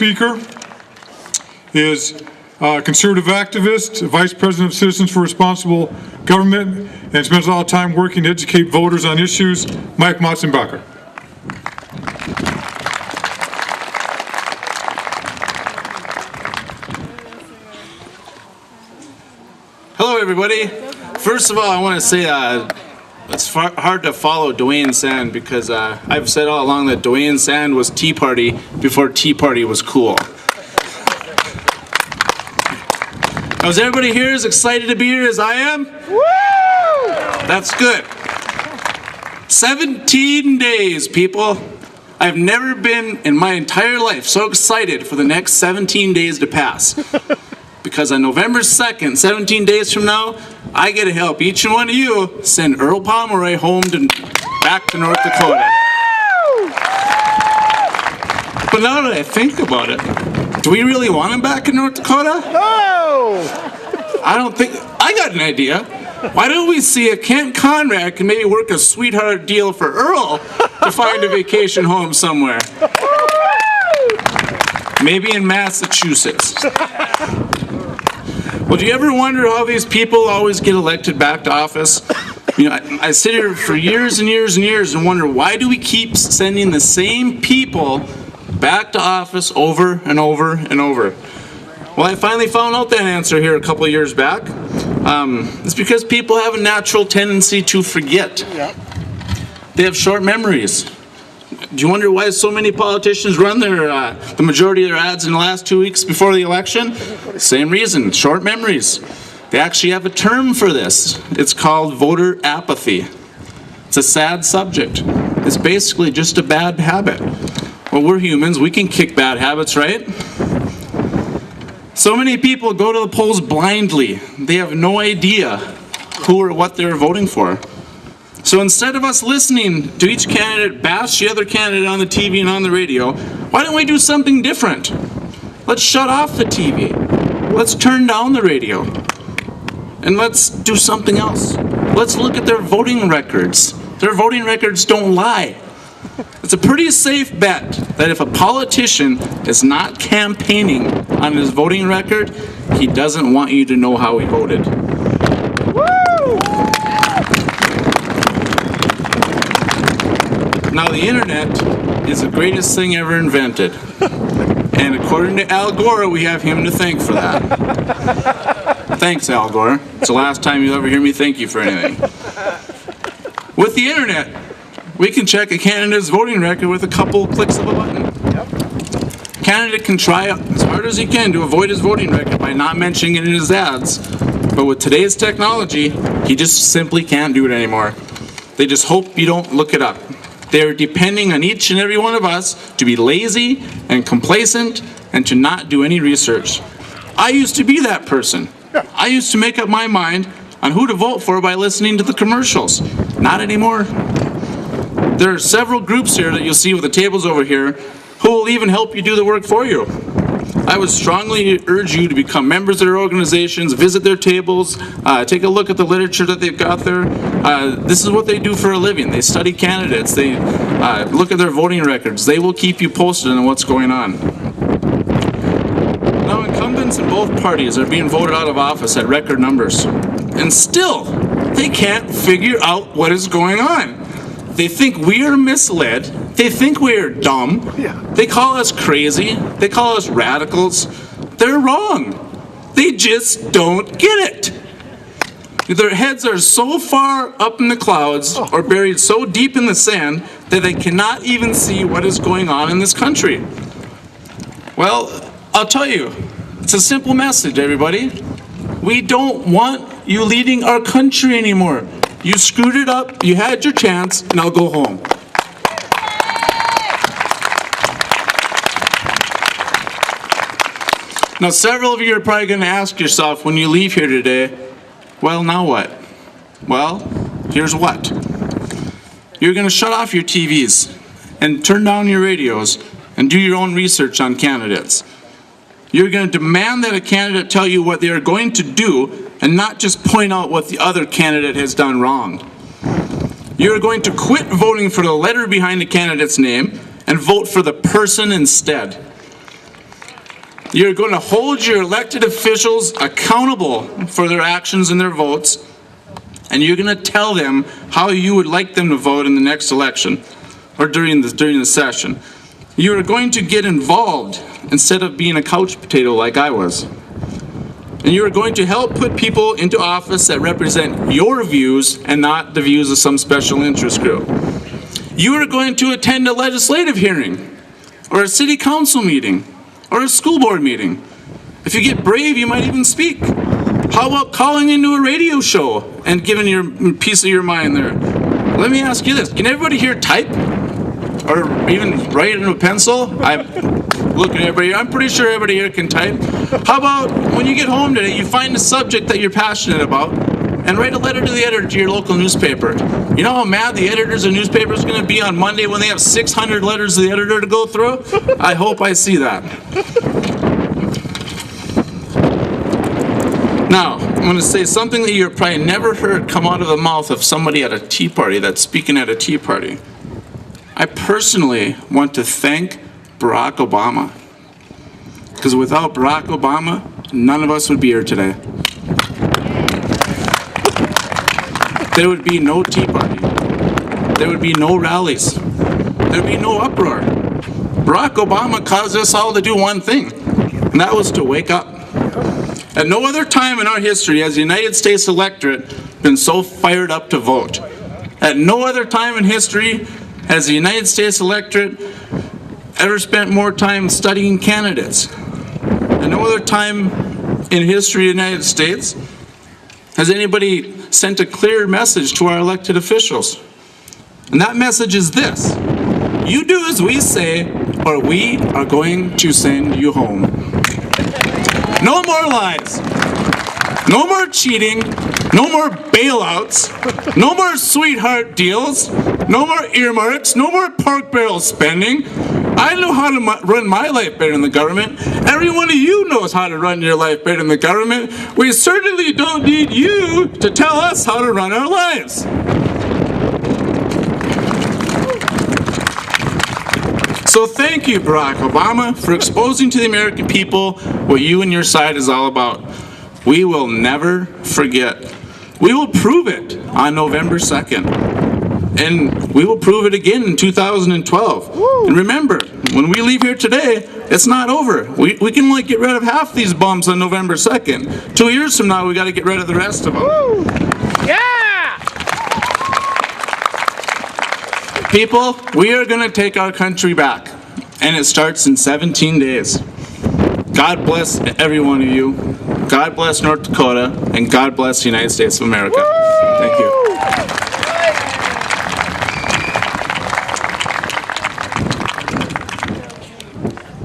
speaker is conservative activist, vice president of Citizens for Responsible Government, and spends a lot of time working to educate voters on issues, Mike Motzenbacher. Hello, everybody. First of all, I want to say it's hard to follow Dwayne Sand because I've said all along that Dwayne Sand was Tea Party before Tea Party was cool. Now, is everybody here as excited to be here as I am? Woo! That's good. 17 days, people. I've never been in my entire life so excited for the next 17 days to pass. Because on November 2nd, 17 days from now, I get to help each and one of you send Earl Pomeroy home back to North Dakota. But now that I think about it, do we really want him back in North Dakota? No! I don't think. I got an idea. Why don't we see if Kent Conrad can maybe work a sweetheart deal for Earl to find a vacation home somewhere? Maybe in Massachusetts. Well, do you ever wonder how these people always get elected back to office? You know, I sit here for years and years and years and wonder, why do we keep sending the same people back to office over and over and over? Well, I finally found out that answer here a couple of years back. It's because people have a natural tendency to forget. Yeah. They have short memories. Do you wonder why so many politicians run the majority of their ads in the last 2 weeks before the election? Same reason, short memories. They actually have a term for this. It's called voter apathy. It's a sad subject. It's basically just a bad habit. Well, we're humans, we can kick bad habits, right? So many people go to the polls blindly. They have no idea who or what they're voting for. So instead of us listening to each candidate bash the other candidate on the TV and on the radio, why don't we do something different? Let's shut off the TV. Let's turn down the radio. And let's do something else. Let's look at their voting records. Their voting records don't lie. It's a pretty safe bet that if a politician is not campaigning on his voting record, he doesn't want you to know how he voted. Now, the internet is the greatest thing ever invented. And according to Al Gore, we have him to thank for that. Thanks, Al Gore. It's the last time you'll ever hear me thank you for anything. With the internet, we can check a candidate's voting record with a couple clicks of a button. A candidate can try as hard as he can to avoid his voting record by not mentioning it in his ads. But with today's technology, he just simply can't do it anymore. They just hope you don't look it up. They're depending on each and every one of us to be lazy and complacent and to not do any research. I used to be that person. I used to make up my mind on who to vote for by listening to the commercials. Not anymore. There are several groups here that you'll see with the tables over here who will even help you do the work for you. I would strongly urge you to become members of their organizations, visit their tables, take a look at the literature that they've got there. This is what they do for a living. They study candidates. They look at their voting records. They will keep you posted on what's going on. Now, incumbents in both parties are being voted out of office at record numbers. And still, they can't figure out what is going on. They think we are misled. They think we are dumb. Yeah. They call us crazy. They call us radicals. They're wrong. They just don't get it. Their heads are so far up in the clouds or buried so deep in the sand that they cannot even see what is going on in this country. Well, I'll tell you, it's a simple message, everybody. We don't want you leading our country anymore. You screwed it up, you had your chance, now go home. Now, several of you are probably going to ask yourself when you leave here today, well, now what? Well, here's what. You're going to shut off your TVs and turn down your radios and do your own research on candidates. You're going to demand that a candidate tell you what they are going to do and not just point out what the other candidate has done wrong. You're going to quit voting for the letter behind the candidate's name and vote for the person instead. You're going to hold your elected officials accountable for their actions and their votes, and you're going to tell them how you would like them to vote in the next election or during the session. You are going to get involved instead of being a couch potato like I was. And you are going to help put people into office that represent your views and not the views of some special interest group. You are going to attend a legislative hearing or a city council meeting or a school board meeting. If you get brave, you might even speak. How about calling into a radio show and giving your piece of your mind there? Let me ask you this. Can everybody here type? Or even write in a pencil? I'm looking at everybody. I'm pretty sure everybody here can type. How about when you get home today, you find a subject that you're passionate about and write a letter to the editor to your local newspaper. You know how mad the editors of newspapers are going to be on Monday when they have 600 letters to the editor to go through? I hope I see that. Now, I'm going to say something that you've probably never heard come out of the mouth of somebody at a tea party that's speaking at a tea party. I personally want to thank Barack Obama, because without Barack Obama, none of us would be here today. There would be no tea party. There would be no rallies. There would be no uproar. Barack Obama caused us all to do one thing, and that was to wake up. At no other time in our history has the United States electorate been so fired up to vote. At no other time in history has the United States electorate ever spent more time studying candidates. At no other time in history of the United States has anybody sent a clear message to our elected officials. And that message is this: you do as we say, or we are going to send you home. No more lies. No more cheating. No more bailouts. No more sweetheart deals. No more earmarks. No more pork barrel spending. I know how to run my life better than the government. Every one of you knows how to run your life better than the government. We certainly don't need you to tell us how to run our lives. So thank you, Barack Obama, for exposing to the American people what you and your side is all about. We will never forget. We will prove it on November 2nd. And we will prove it again in 2012. Woo. And remember, when we leave here today, it's not over. We can only get rid of half these bums on November 2nd. 2 years from now, we got to get rid of the rest of them. Woo. Yeah! People, we are going to take our country back. And it starts in 17 days. God bless every one of you. God bless North Dakota. And God bless the United States of America. Woo. Thank you.